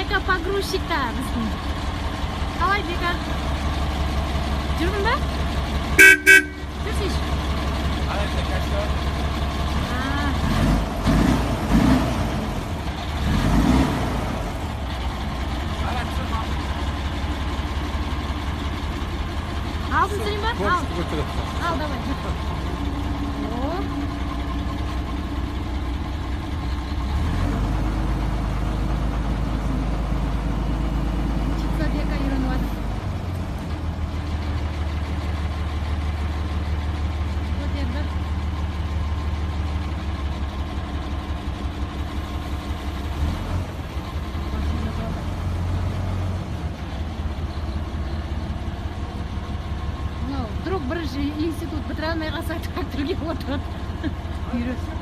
Бека погрузчикта біздің. Қалай, Бека? Жүрдің ба? Жүрсейші? Алсын сұрайын ба? Ал, давай. Чикса Бека үйреніп жатыр. Көтерді. Вдруг бірінші институт бітіре алмай қалсақ тракторге отырады. Үйренсін.